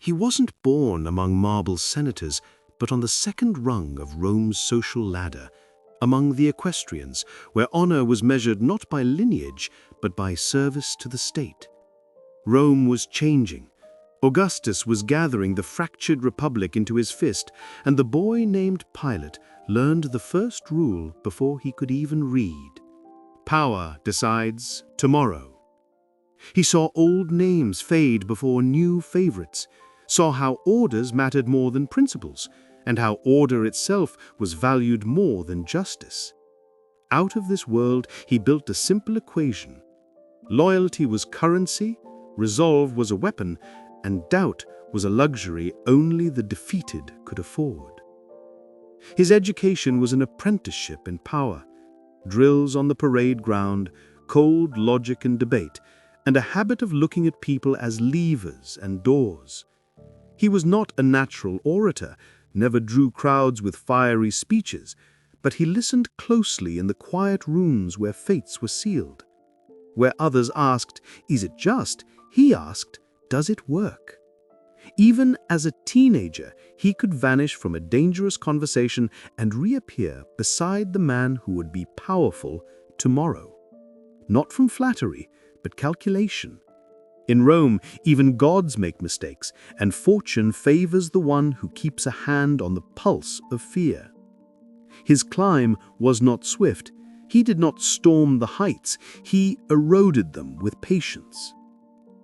He wasn't born among marble senators, but on the second rung of Rome's social ladder, among the equestrians, where honor was measured not by lineage, but by service to the state. Rome was changing. Augustus was gathering the fractured republic into his fist, and the boy named Pilate learned the first rule before he could even read. Power decides tomorrow. He saw old names fade before new favorites, saw how orders mattered more than principles, and how order itself was valued more than justice. Out of this world, he built a simple equation. Loyalty was currency, resolve was a weapon, and doubt was a luxury only the defeated could afford. His education was an apprenticeship in power, drills on the parade ground, cold logic and debate, and a habit of looking at people as levers and doors. He was not a natural orator, never drew crowds with fiery speeches, but he listened closely in the quiet rooms where fates were sealed. Where others asked, "Is it just?" he asked, "Does it work?" Even as a teenager, he could vanish from a dangerous conversation and reappear beside the man who would be powerful tomorrow. Not from flattery, but calculation. In Rome, even gods make mistakes, and fortune favors the one who keeps a hand on the pulse of fear. His climb was not swift. He did not storm the heights. He eroded them with patience.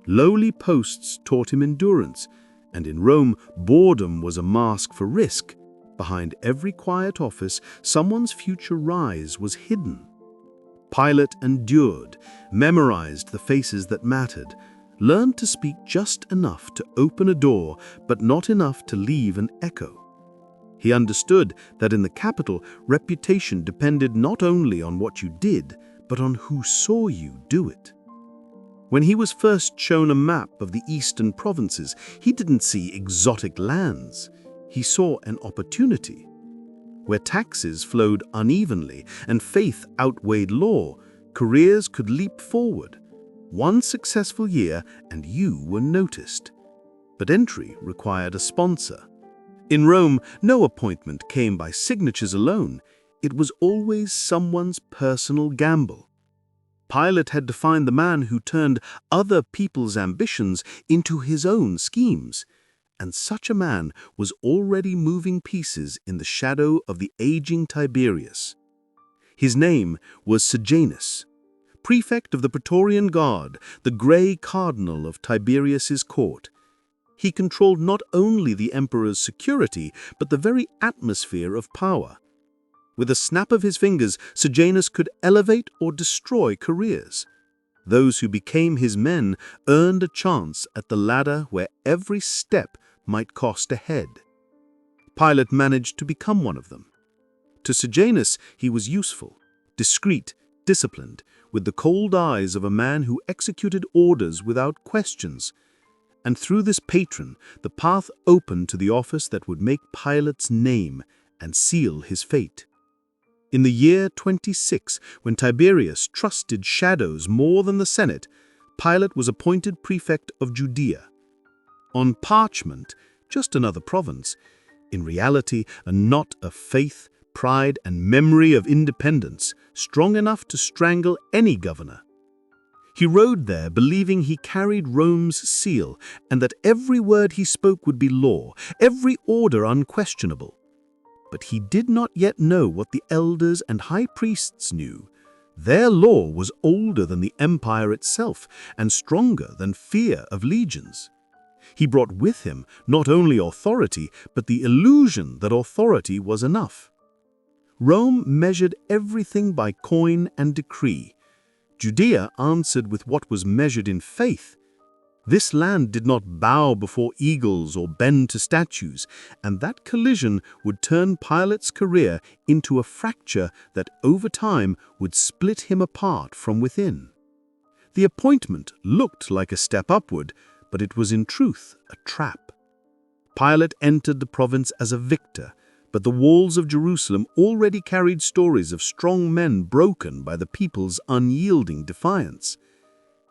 Lowly posts taught him endurance, and in Rome, boredom was a mask for risk. Behind every quiet office, someone's future rise was hidden. Pilate endured, memorized the faces that mattered, learned to speak just enough to open a door, but not enough to leave an echo. He understood that in the capital, reputation depended not only on what you did, but on who saw you do it. When he was first shown a map of the eastern provinces, he didn't see exotic lands. He saw an opportunity. Where taxes flowed unevenly and faith outweighed law, careers could leap forward. One successful year and you were noticed. But entry required a sponsor. In Rome, no appointment came by signatures alone. It was always someone's personal gamble. Pilate had to find the man who turned other people's ambitions into his own schemes. And such a man was already moving pieces in the shadow of the aging Tiberius. His name was Sejanus, prefect of the Praetorian Guard, the gray cardinal of Tiberius's court. He controlled not only the emperor's security, but the very atmosphere of power. With a snap of his fingers, Sejanus could elevate or destroy careers. Those who became his men earned a chance at the ladder where every step might cost a head. Pilate managed to become one of them. To Sejanus, he was useful, discreet, disciplined, with the cold eyes of a man who executed orders without questions. And through this patron, the path opened to the office that would make Pilate's name and seal his fate. In the year 26, when Tiberius trusted shadows more than the Senate, Pilate was appointed prefect of Judea. On parchment, just another province. In reality, a knot of faith, pride, and memory of independence, strong enough to strangle any governor. He rode there believing he carried Rome's seal, and that every word he spoke would be law, every order unquestionable. But he did not yet know what the elders and high priests knew. Their law was older than the empire itself, and stronger than fear of legions. He brought with him not only authority, but the illusion that authority was enough. Rome measured everything by coin and decree. Judea answered with what was measured in faith. This land did not bow before eagles or bend to statues, and that collision would turn Pilate's career into a fracture that over time would split him apart from within. The appointment looked like a step upward, but it was in truth a trap. Pilate entered the province as a victor, but the walls of Jerusalem already carried stories of strong men broken by the people's unyielding defiance.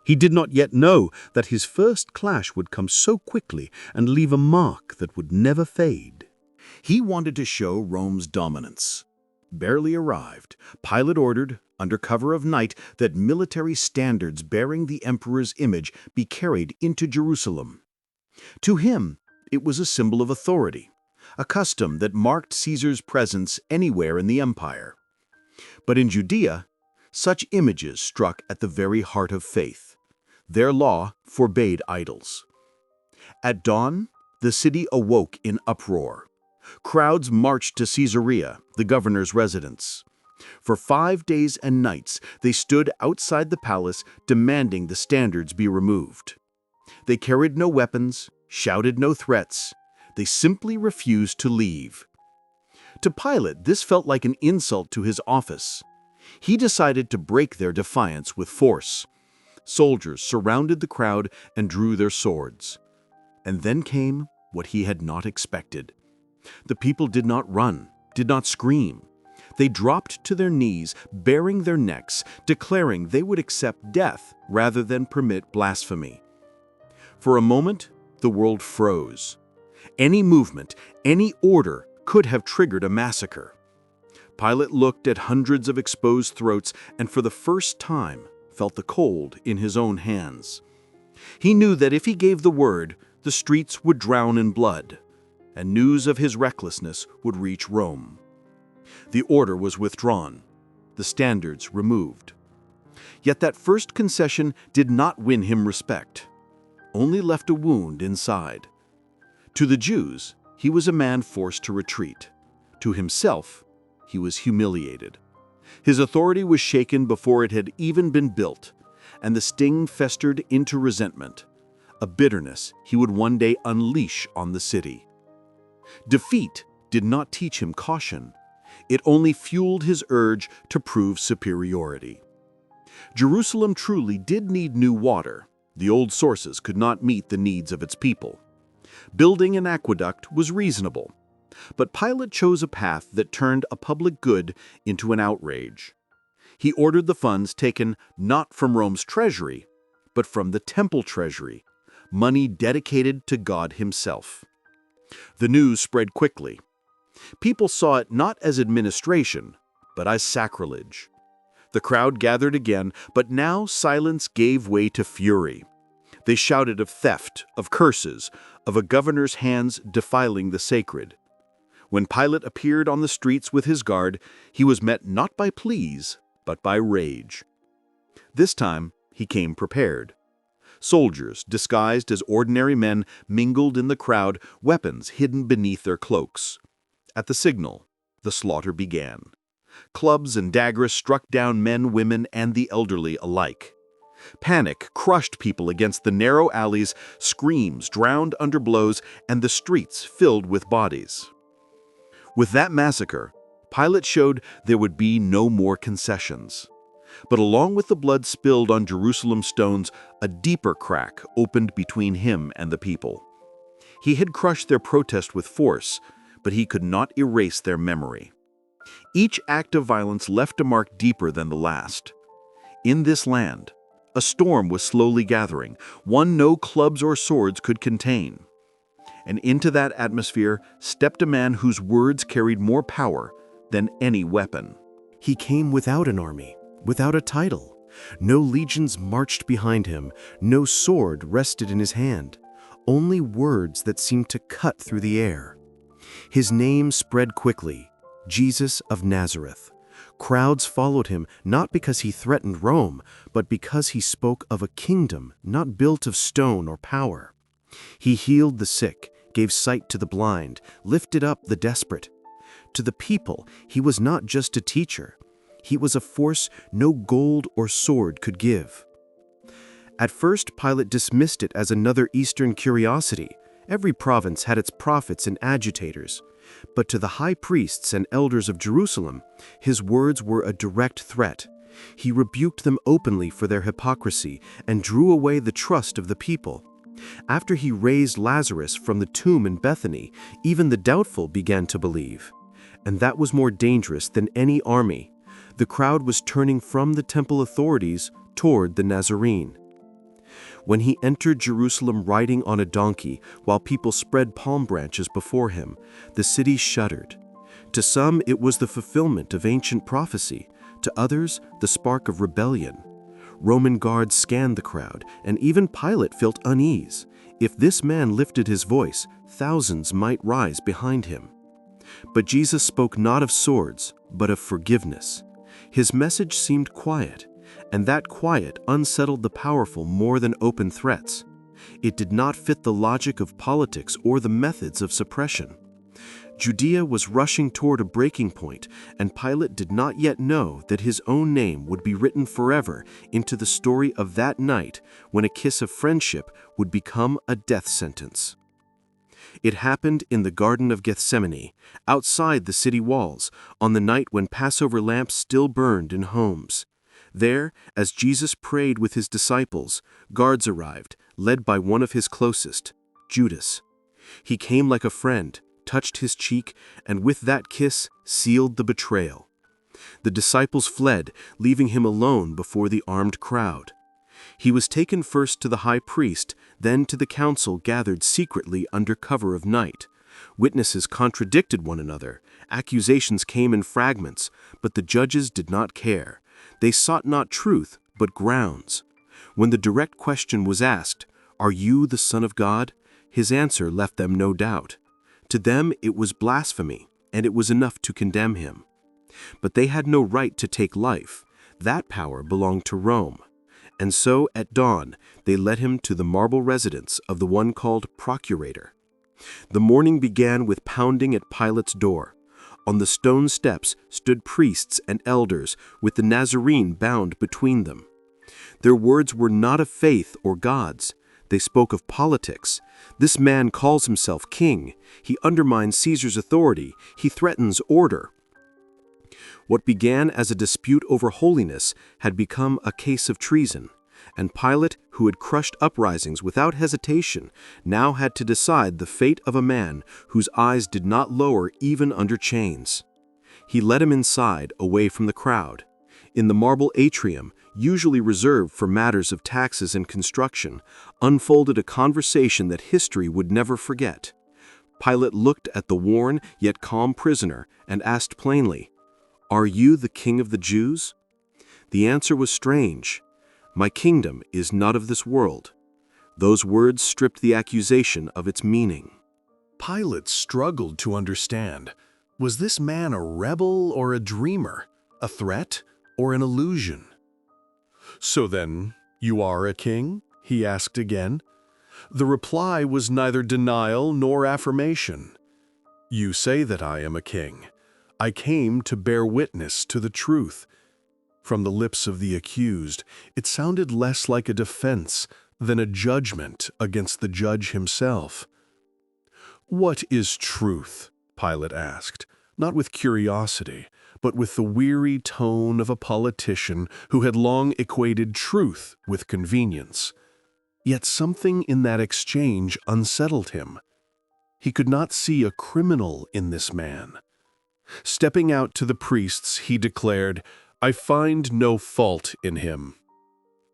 He did not yet know that his first clash would come so quickly and leave a mark that would never fade. He wanted to show Rome's dominance. Barely arrived, Pilate ordered, under cover of night, that military standards bearing the emperor's image be carried into Jerusalem. To him, it was a symbol of authority, a custom that marked Caesar's presence anywhere in the empire. But in Judea, such images struck at the very heart of faith. Their law forbade idols. At dawn, the city awoke in uproar. Crowds marched to Caesarea, the governor's residence. For 5 days and nights, they stood outside the palace demanding the standards be removed. They carried no weapons, shouted no threats. They simply refused to leave. To Pilate, this felt like an insult to his office. He decided to break their defiance with force. Soldiers surrounded the crowd and drew their swords. And then came what he had not expected. The people did not run, did not scream. They dropped to their knees, baring their necks, declaring they would accept death rather than permit blasphemy. For a moment, the world froze. Any movement, any order could have triggered a massacre. Pilate looked at hundreds of exposed throats and for the first time felt the cold in his own hands. He knew that if he gave the word, the streets would drown in blood, and news of his recklessness would reach Rome. The order was withdrawn, the standards removed. Yet that first concession did not win him respect, only left a wound inside. To the Jews, he was a man forced to retreat. To himself, he was humiliated. His authority was shaken before it had even been built, and the sting festered into resentment, a bitterness he would one day unleash on the city. Defeat did not teach him caution. It only fueled his urge to prove superiority. Jerusalem truly did need new water. The old sources could not meet the needs of its people. Building an aqueduct was reasonable, but Pilate chose a path that turned a public good into an outrage. He ordered the funds taken not from Rome's treasury, but from the temple treasury, money dedicated to God himself. The news spread quickly. People saw it not as administration, but as sacrilege. The crowd gathered again, but now silence gave way to fury. They shouted of theft, of curses, of a governor's hands defiling the sacred. When Pilate appeared on the streets with his guard, he was met not by pleas, but by rage. This time, he came prepared. Soldiers, disguised as ordinary men, mingled in the crowd, weapons hidden beneath their cloaks. At the signal, the slaughter began. Clubs and daggers struck down men, women, and the elderly alike. Panic crushed people against the narrow alleys, screams drowned under blows, and the streets filled with bodies. With that massacre, Pilate showed there would be no more concessions. But along with the blood spilled on Jerusalem stones, a deeper crack opened between him and the people. He had crushed their protest with force, but he could not erase their memory. Each act of violence left a mark deeper than the last. In this land, a storm was slowly gathering, one no clubs or swords could contain. And into that atmosphere stepped a man whose words carried more power than any weapon. He came without an army, without a title. No legions marched behind him, no sword rested in his hand, only words that seemed to cut through the air. His name spread quickly, Jesus of Nazareth. Crowds followed him not because he threatened Rome, but because he spoke of a kingdom not built of stone or power. He healed the sick, gave sight to the blind, lifted up the desperate. To the people, he was not just a teacher. He was a force no gold or sword could give. At first, Pilate dismissed it as another Eastern curiosity. Every province had its prophets and agitators. But to the high priests and elders of Jerusalem, his words were a direct threat. He rebuked them openly for their hypocrisy and drew away the trust of the people. After he raised Lazarus from the tomb in Bethany, even the doubtful began to believe. And that was more dangerous than any army. The crowd was turning from the temple authorities toward the Nazarene. When he entered Jerusalem riding on a donkey, while people spread palm branches before him, the city shuddered. To some, it was the fulfillment of ancient prophecy. To others, the spark of rebellion. Roman guards scanned the crowd, and even Pilate felt unease. If this man lifted his voice, thousands might rise behind him. But Jesus spoke not of swords, but of forgiveness. His message seemed quiet, and that quiet unsettled the powerful more than open threats. It did not fit the logic of politics or the methods of suppression. Judea was rushing toward a breaking point, and Pilate did not yet know that his own name would be written forever into the story of that night when a kiss of friendship would become a death sentence. It happened in the Garden of Gethsemane, outside the city walls, on the night when Passover lamps still burned in homes. There, as Jesus prayed with his disciples, guards arrived, led by one of his closest, Judas. He came like a friend, touched his cheek, and with that kiss sealed the betrayal. The disciples fled, leaving him alone before the armed crowd. He was taken first to the high priest, then to the council gathered secretly under cover of night. Witnesses contradicted one another. Accusations came in fragments, but the judges did not care. They sought not truth, but grounds. When the direct question was asked, "Are you the Son of God?" his answer left them no doubt. To them it was blasphemy, and it was enough to condemn him. But they had no right to take life. That power belonged to Rome. And so, at dawn, they led him to the marble residence of the one called Procurator. The morning began with pounding at Pilate's door. On the stone steps stood priests and elders with the Nazarene bound between them. Their words were not of faith or gods. They spoke of politics. This man calls himself king. He undermines Caesar's authority. He threatens order. What began as a dispute over holiness had become a case of treason, and Pilate, who had crushed uprisings without hesitation, now had to decide the fate of a man whose eyes did not lower even under chains. He led him inside, away from the crowd. In the marble atrium, usually reserved for matters of taxes and construction, unfolded a conversation that history would never forget. Pilate looked at the worn yet calm prisoner and asked plainly, "Are you the king of the Jews?" The answer was strange. "My kingdom is not of this world." Those words stripped the accusation of its meaning. Pilate struggled to understand. Was this man a rebel or a dreamer? A threat or an illusion? "So then, you are a king?" he asked again. The reply was neither denial nor affirmation. "You say that I am a king. I came to bear witness to the truth." From the lips of the accused, it sounded less like a defense than a judgment against the judge himself. "What is truth?" Pilate asked, not with curiosity, but with the weary tone of a politician who had long equated truth with convenience. Yet something in that exchange unsettled him. He could not see a criminal in this man. Stepping out to the priests, he declared, "I find no fault in him."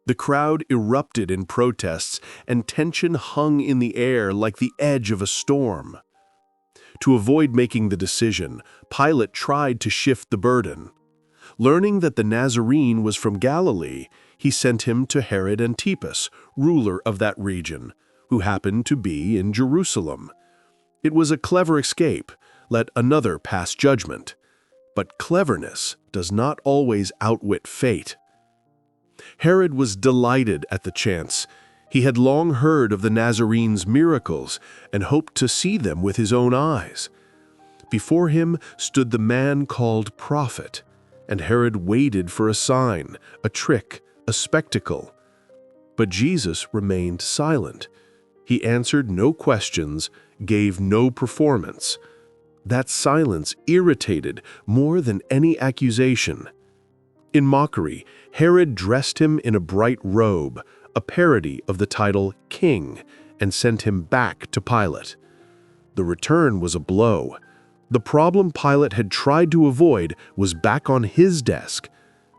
The crowd erupted in protests, and tension hung in the air like the edge of a storm. To avoid making the decision, Pilate tried to shift the burden. Learning that the Nazarene was from Galilee, he sent him to Herod Antipas, ruler of that region, who happened to be in Jerusalem. It was a clever escape. Let another pass judgment. But cleverness does not always outwit fate. Herod was delighted at the chance. He had long heard of the Nazarene's miracles and hoped to see them with his own eyes. Before him stood the man called prophet, and Herod waited for a sign, a trick, a spectacle. But Jesus remained silent. He answered no questions, gave no performance. That silence irritated more than any accusation. In mockery, Herod dressed him in a bright robe, a parody of the title king, and sent him back to Pilate. The return was a blow. The problem Pilate had tried to avoid was back on his desk.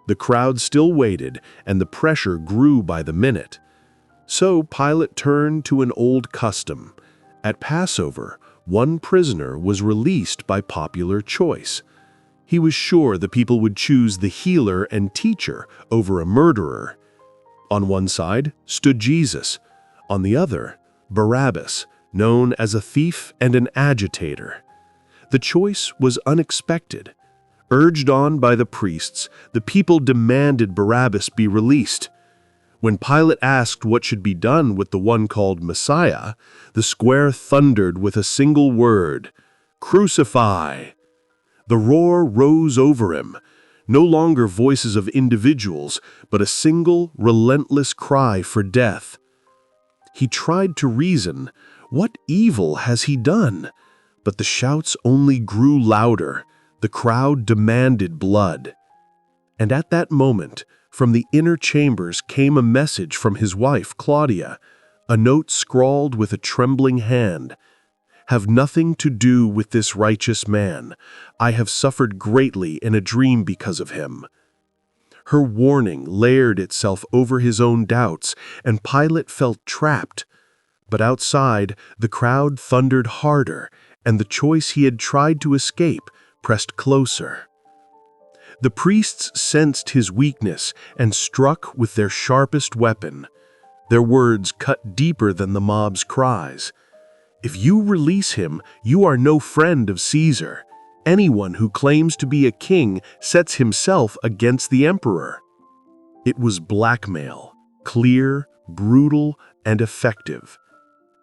The crowd still waited, and the pressure grew by the minute. So Pilate turned to an old custom. At Passover, one prisoner was released by popular choice. He was sure the people would choose the healer and teacher over a murderer. On one side stood Jesus, on the other, Barabbas, known as a thief and an agitator. The choice was unexpected. Urged on by the priests, the people demanded Barabbas be released. When Pilate asked what should be done with the one called Messiah, the square thundered with a single word: "Crucify!" The roar rose over him, no longer voices of individuals, but a single, relentless cry for death. He tried to reason, what evil has he done? But the shouts only grew louder. The crowd demanded blood. And at that moment, from the inner chambers came a message from his wife, Claudia, a note scrawled with a trembling hand. "Have nothing to do with this righteous man. I have suffered greatly in a dream because of him." Her warning layered itself over his own doubts, and Pilate felt trapped. But outside, the crowd thundered harder, and the choice he had tried to escape pressed closer. The priests sensed his weakness and struck with their sharpest weapon. Their words cut deeper than the mob's cries. "If you release him, you are no friend of Caesar. Anyone who claims to be a king sets himself against the emperor." It was blackmail, clear, brutal, and effective.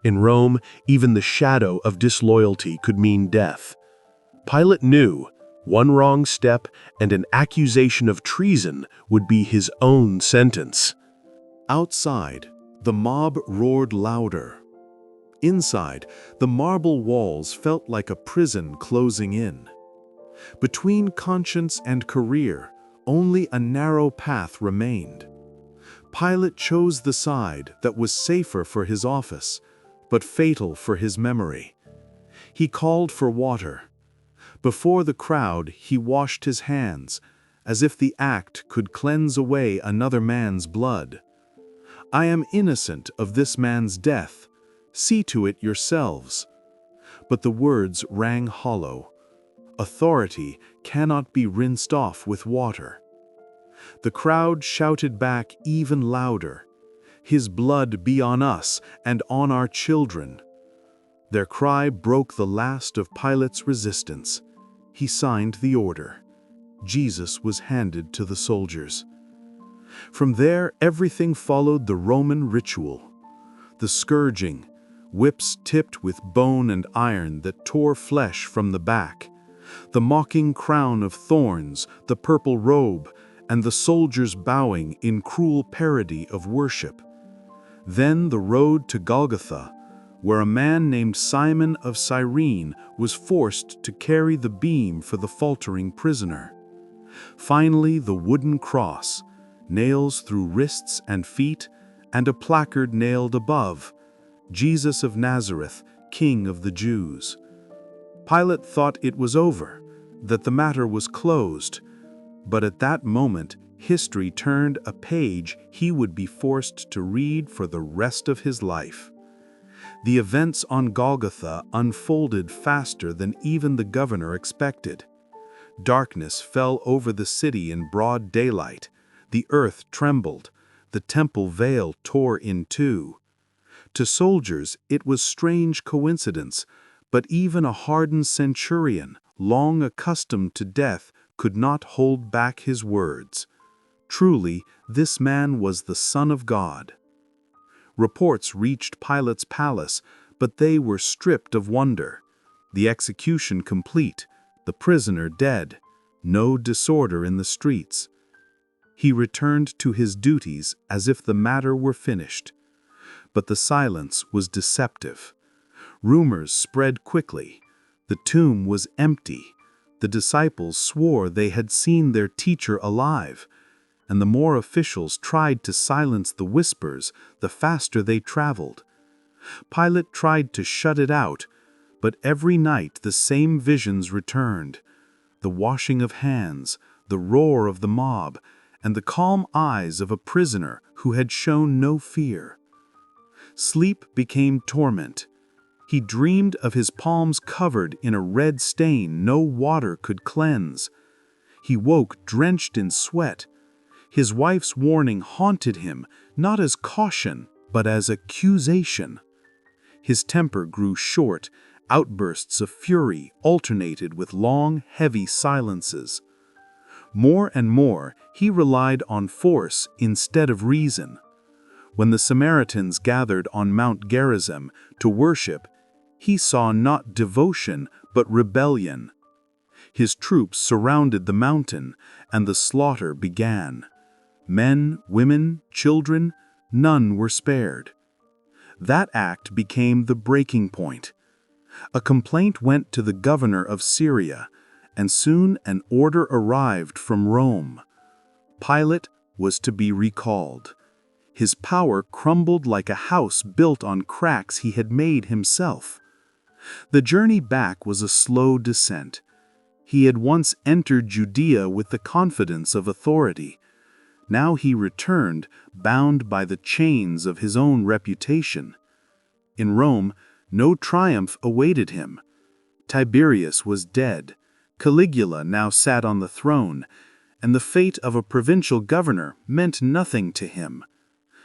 In Rome, even the shadow of disloyalty could mean death. Pilate knew one wrong step and an accusation of treason would be his own sentence. Outside, the mob roared louder. Inside, the marble walls felt like a prison closing in. Between conscience and career, only a narrow path remained. Pilate chose the side that was safer for his office, but fatal for his memory. He called for water. Before the crowd, he washed his hands, as if the act could cleanse away another man's blood. "I am innocent of this man's death. See to it yourselves." But the words rang hollow. Authority cannot be rinsed off with water. The crowd shouted back even louder, "His blood be on us and on our children." Their cry broke the last of Pilate's resistance. He signed the order. Jesus was handed to the soldiers. From there, everything followed the Roman ritual. The scourging, whips tipped with bone and iron that tore flesh from the back, the mocking crown of thorns, the purple robe, and the soldiers bowing in cruel parody of worship. Then the road to Golgotha, where a man named Simon of Cyrene was forced to carry the beam for the faltering prisoner. Finally, the wooden cross, nails through wrists and feet, and a placard nailed above, "Jesus of Nazareth, King of the Jews." Pilate thought it was over, that the matter was closed, but at that moment, history turned a page he would be forced to read for the rest of his life. The events on Golgotha unfolded faster than even the governor expected. Darkness fell over the city in broad daylight. The earth trembled. The temple veil tore in two. To soldiers, it was strange coincidence, but even a hardened centurion, long accustomed to death, could not hold back his words. Truly, this man was the Son of God. Reports reached Pilate's palace, but they were stripped of wonder. The execution complete, the prisoner dead, no disorder in the streets. He returned to his duties as if the matter were finished. But the silence was deceptive. Rumors spread quickly. The tomb was empty. The disciples swore they had seen their teacher alive, and the more officials tried to silence the whispers, the faster they traveled. Pilate tried to shut it out, but every night the same visions returned: the washing of hands, the roar of the mob, and the calm eyes of a prisoner who had shown no fear. Sleep became torment. He dreamed of his palms covered in a red stain no water could cleanse. He woke drenched in sweat. His wife's warning haunted him, not as caution, but as accusation. His temper grew short. Outbursts of fury alternated with long, heavy silences. More and more, he relied on force instead of reason. When the Samaritans gathered on Mount Gerizim to worship, he saw not devotion but rebellion. His troops surrounded the mountain, and the slaughter began. Men, women, children, none were spared. That act became the breaking point. A complaint went to the governor of Syria, and soon an order arrived from Rome. Pilate was to be recalled. His power crumbled like a house built on cracks he had made himself. The journey back was a slow descent. He had once entered Judea with the confidence of authority. Now he returned, bound by the chains of his own reputation. In Rome, no triumph awaited him. Tiberius was dead. Caligula now sat on the throne, and the fate of a provincial governor meant nothing to him.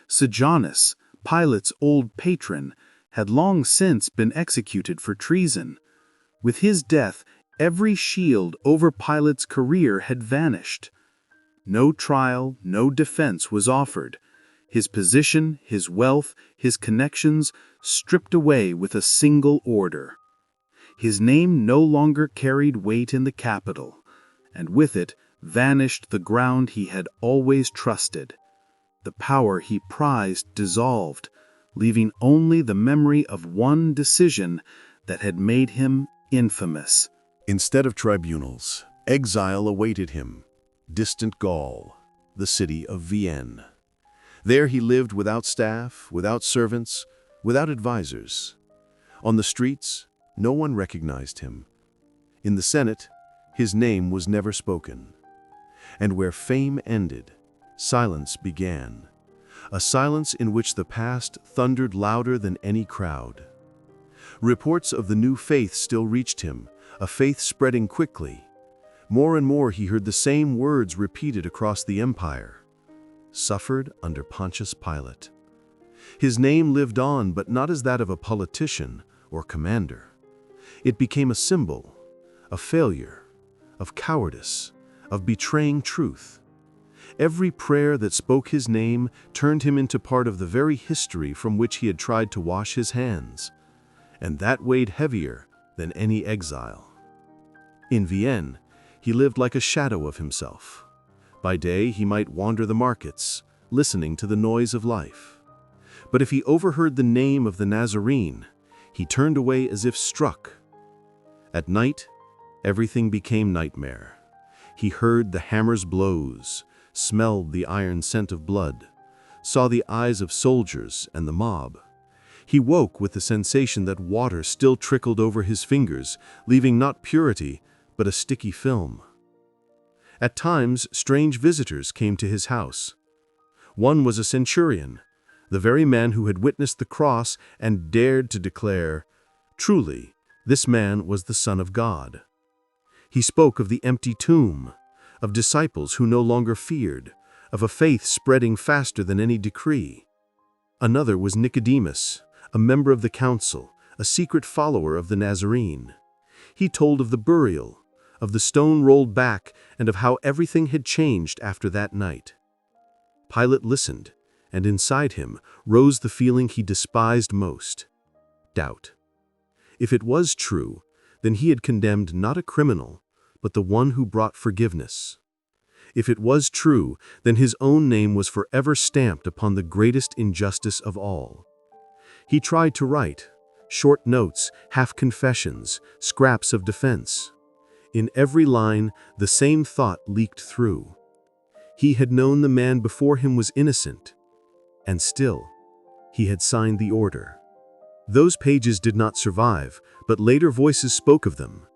Sejanus, Pilate's old patron, had long since been executed for treason. With his death, every shield over Pilate's career had vanished. No trial, no defense was offered. His position, his wealth, his connections stripped away with a single order. His name no longer carried weight in the capital, and with it vanished the ground he had always trusted. The power he prized dissolved, leaving only the memory of one decision that had made him infamous. Instead of tribunals, exile awaited him. Distant Gaul, the city of Vienne. There he lived without staff, without servants, without advisors. On the streets, no one recognized him. In the Senate, his name was never spoken. And where fame ended, silence began. A silence in which the past thundered louder than any crowd. Reports of the new faith still reached him, a faith spreading quickly. More and more he heard the same words repeated across the empire. Suffered under Pontius Pilate. His name lived on, but not as that of a politician or commander. It became a symbol, of failure, of cowardice, of betraying truth. Every prayer that spoke his name turned him into part of the very history from which he had tried to wash his hands, and that weighed heavier than any exile. In Vienne, he lived like a shadow of himself. By day, he might wander the markets, listening to the noise of life. But if he overheard the name of the Nazarene, he turned away as if struck. At night, everything became nightmare. He heard the hammer's blows, smelled the iron scent of blood, saw the eyes of soldiers and the mob. He woke with the sensation that water still trickled over his fingers, leaving not purity, but a sticky film. At times, strange visitors came to his house. One was a centurion, the very man who had witnessed the cross and dared to declare, "Truly, this man was the Son of God." He spoke of the empty tomb, of disciples who no longer feared, of a faith spreading faster than any decree. Another was Nicodemus, a member of the council, a secret follower of the Nazarene. He told of the burial, of the stone rolled back, and of how everything had changed after that night. Pilate listened, and inside him rose the feeling he despised most: doubt. If it was true, then he had condemned not a criminal, but the one who brought forgiveness. If it was true, then his own name was forever stamped upon the greatest injustice of all. He tried to write short notes, half-confessions, scraps of defense. In every line, the same thought leaked through. He had known the man before him was innocent, and still, he had signed the order. Those pages did not survive, but later voices spoke of them.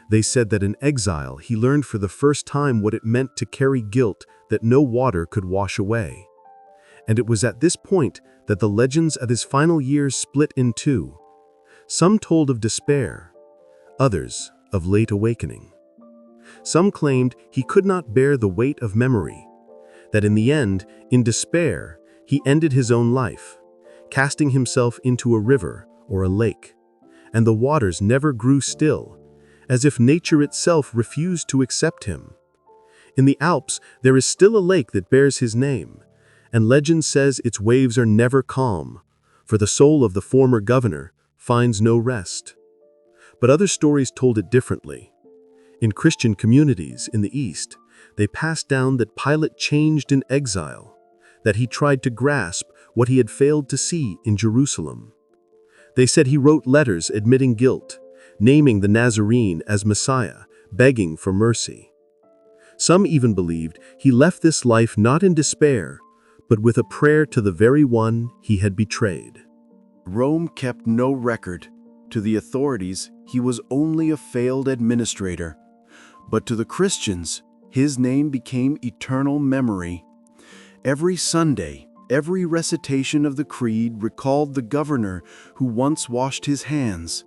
They said that in exile he learned for the first time what it meant to carry guilt that no water could wash away. And it was at this point that the legends of his final years split in two. Some told of despair, others of late awakening. Some claimed he could not bear the weight of memory, that in the end, in despair, he ended his own life, casting himself into a river or a lake, and the waters never grew still, as if nature itself refused to accept him. In the Alps, there is still a lake that bears his name, and legend says its waves are never calm, for the soul of the former governor finds no rest. But other stories told it differently. In Christian communities in the East, they passed down that Pilate changed in exile, that he tried to grasp what he had failed to see in Jerusalem. They said he wrote letters admitting guilt, naming the Nazarene as Messiah, begging for mercy. Some even believed he left this life not in despair, but with a prayer to the very one he had betrayed. Rome kept no record. To the authorities, he was only a failed administrator. But to the Christians, his name became eternal memory. Every Sunday, every recitation of the Creed recalled the governor who once washed his hands.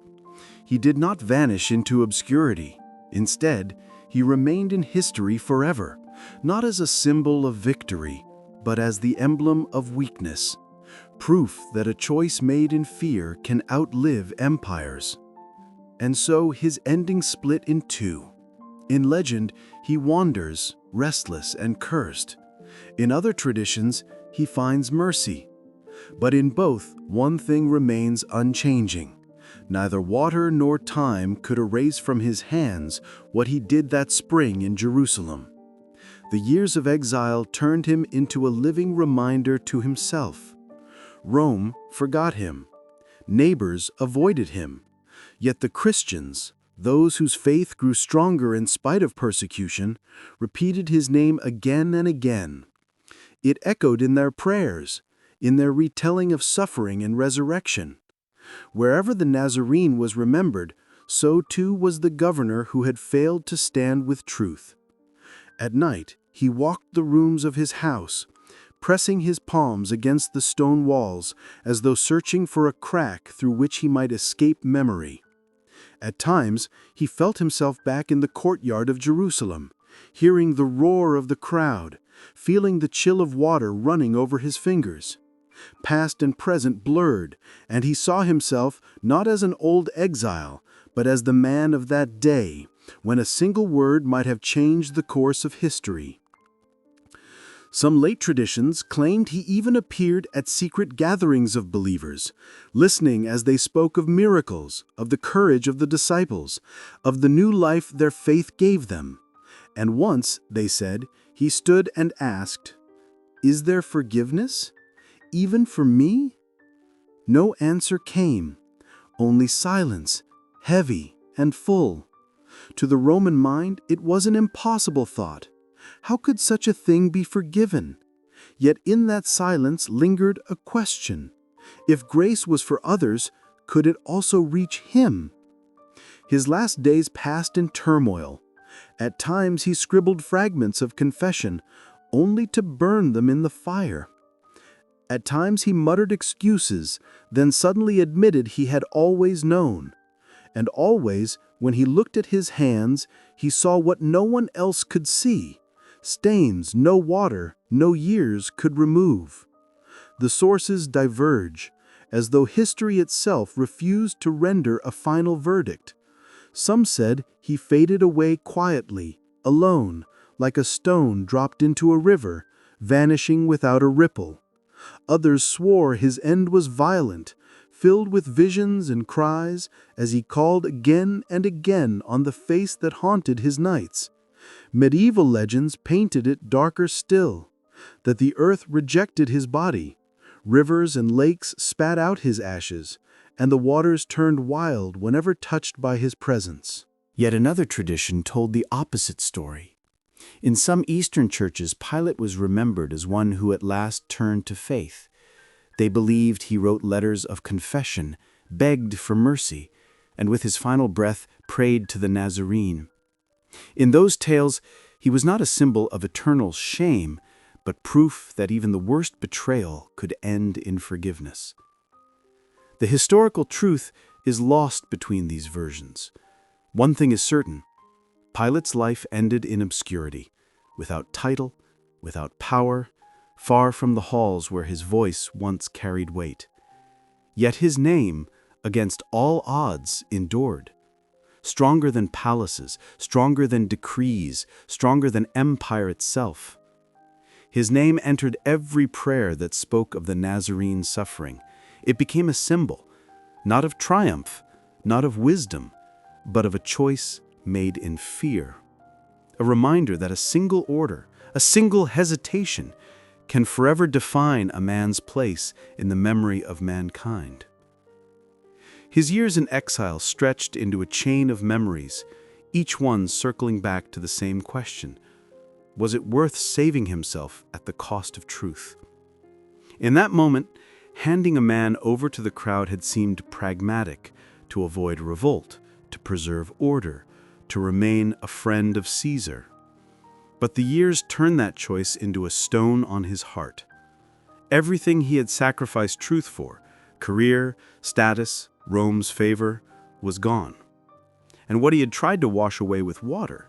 He did not vanish into obscurity. Instead, he remained in history forever, not as a symbol of victory, but as the emblem of weakness. Proof that a choice made in fear can outlive empires. And so his ending split in two. In legend, he wanders, restless and cursed. In other traditions, he finds mercy. But in both, one thing remains unchanging. Neither water nor time could erase from his hands what he did that spring in Jerusalem. The years of exile turned him into a living reminder to himself. Rome forgot him. Neighbors avoided him. Yet the Christians, those whose faith grew stronger in spite of persecution, repeated his name again and again. It echoed in their prayers, in their retelling of suffering and resurrection. Wherever the Nazarene was remembered, so too was the governor who had failed to stand with truth. At night, he walked the rooms of his house, pressing his palms against the stone walls as though searching for a crack through which he might escape memory. At times, he felt himself back in the courtyard of Jerusalem, hearing the roar of the crowd, feeling the chill of water running over his fingers. Past and present blurred, and he saw himself not as an old exile, but as the man of that day, when a single word might have changed the course of history. Some late traditions claimed he even appeared at secret gatherings of believers, listening as they spoke of miracles, of the courage of the disciples, of the new life their faith gave them. And once, they said, he stood and asked, "Is there forgiveness, even for me?" No answer came, only silence, heavy and full. To the Roman mind, it was an impossible thought. How could such a thing be forgiven? Yet in that silence lingered a question. If grace was for others, could it also reach him? His last days passed in turmoil. At times he scribbled fragments of confession, only to burn them in the fire. At times he muttered excuses, then suddenly admitted he had always known. And always, when he looked at his hands, he saw what no one else could see. Stains no water, no years could remove. The sources diverge, as though history itself refused to render a final verdict. Some said he faded away quietly, alone, like a stone dropped into a river, vanishing without a ripple. Others swore his end was violent, filled with visions and cries, as he called again and again on the face that haunted his nights. Medieval legends painted it darker still, that the earth rejected his body, rivers and lakes spat out his ashes, and the waters turned wild whenever touched by his presence. Yet another tradition told the opposite story. In some Eastern churches, Pilate was remembered as one who at last turned to faith. They believed he wrote letters of confession, begged for mercy, and with his final breath prayed to the Nazarene. In those tales, he was not a symbol of eternal shame, but proof that even the worst betrayal could end in forgiveness. The historical truth is lost between these versions. One thing is certain: Pilate's life ended in obscurity, without title, without power, far from the halls where his voice once carried weight. Yet his name, against all odds, endured. Stronger than palaces, stronger than decrees, stronger than empire itself. His name entered every prayer that spoke of the Nazarene suffering. It became a symbol, not of triumph, not of wisdom, but of a choice made in fear. A reminder that a single order, a single hesitation, can forever define a man's place in the memory of mankind. His years in exile stretched into a chain of memories, each one circling back to the same question: was it worth saving himself at the cost of truth? In that moment, handing a man over to the crowd had seemed pragmatic, to avoid revolt, to preserve order, to remain a friend of Caesar. But the years turned that choice into a stone on his heart. Everything he had sacrificed truth for, career, status, Rome's favor, was gone. And what he had tried to wash away with water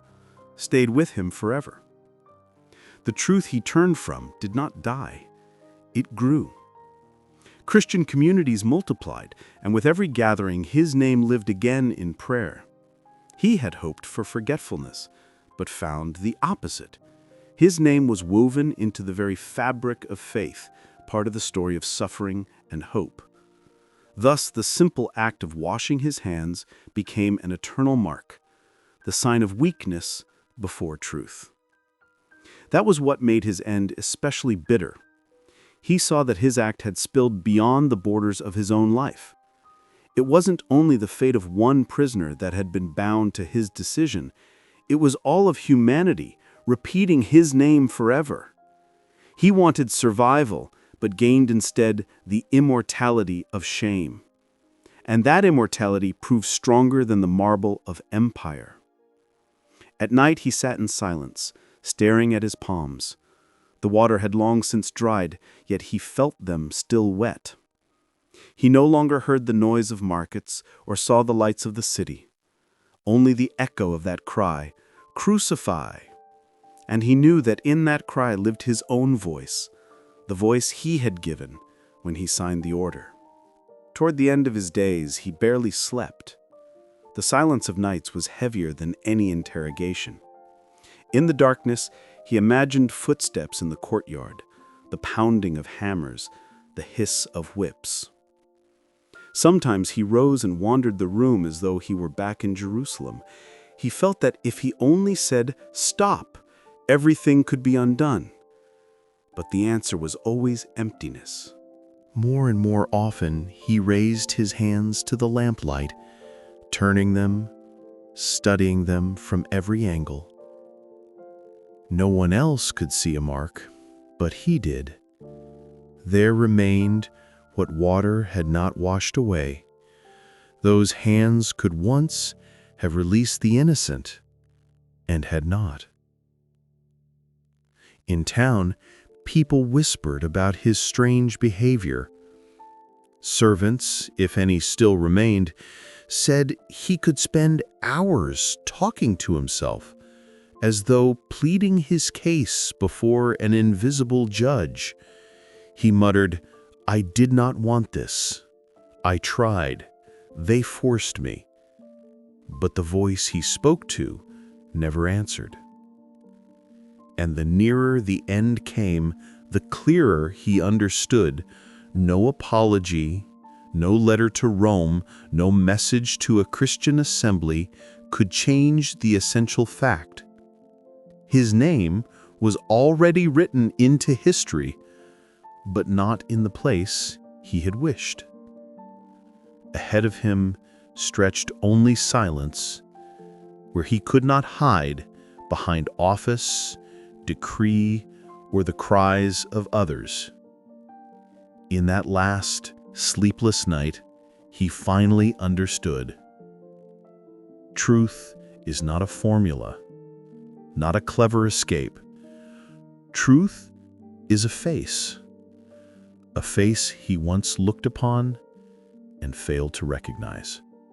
stayed with him forever. The truth he turned from did not die. It grew. Christian communities multiplied, and with every gathering, his name lived again in prayer. He had hoped for forgetfulness, but found the opposite. His name was woven into the very fabric of faith, part of the story of suffering and hope. Thus, the simple act of washing his hands became an eternal mark, the sign of weakness before truth. That was what made his end especially bitter. He saw that his act had spilled beyond the borders of his own life. It wasn't only the fate of one prisoner that had been bound to his decision. It was all of humanity, repeating his name forever. He wanted survival, but gained instead the immortality of shame. And that immortality proved stronger than the marble of empire. At night he sat in silence, staring at his palms. The water had long since dried, yet he felt them still wet. He no longer heard the noise of markets or saw the lights of the city. Only the echo of that cry, "Crucify!" And he knew that in that cry lived his own voice, the voice he had given when he signed the order. Toward the end of his days, he barely slept. The silence of nights was heavier than any interrogation. In the darkness, he imagined footsteps in the courtyard, the pounding of hammers, the hiss of whips. Sometimes he rose and wandered the room as though he were back in Jerusalem. He felt that if he only said, "Stop," everything could be undone. But the answer was always emptiness. More and more often, he raised his hands to the lamplight, turning them, studying them from every angle. No one else could see a mark, but he did. There remained what water had not washed away. Those hands could once have released the innocent, and had not. In town, people whispered about his strange behavior. Servants, if any still remained, said he could spend hours talking to himself, as though pleading his case before an invisible judge. He muttered, "I did not want this. I tried. They forced me." But the voice he spoke to never answered. And the nearer the end came, the clearer he understood. No apology, no letter to Rome, no message to a Christian assembly could change the essential fact. His name was already written into history, but not in the place he had wished. Ahead of him stretched only silence, where he could not hide behind office, decree, or the cries of others. In that last, sleepless night, he finally understood. Truth is not a formula, not a clever escape. Truth is a face he once looked upon and failed to recognize.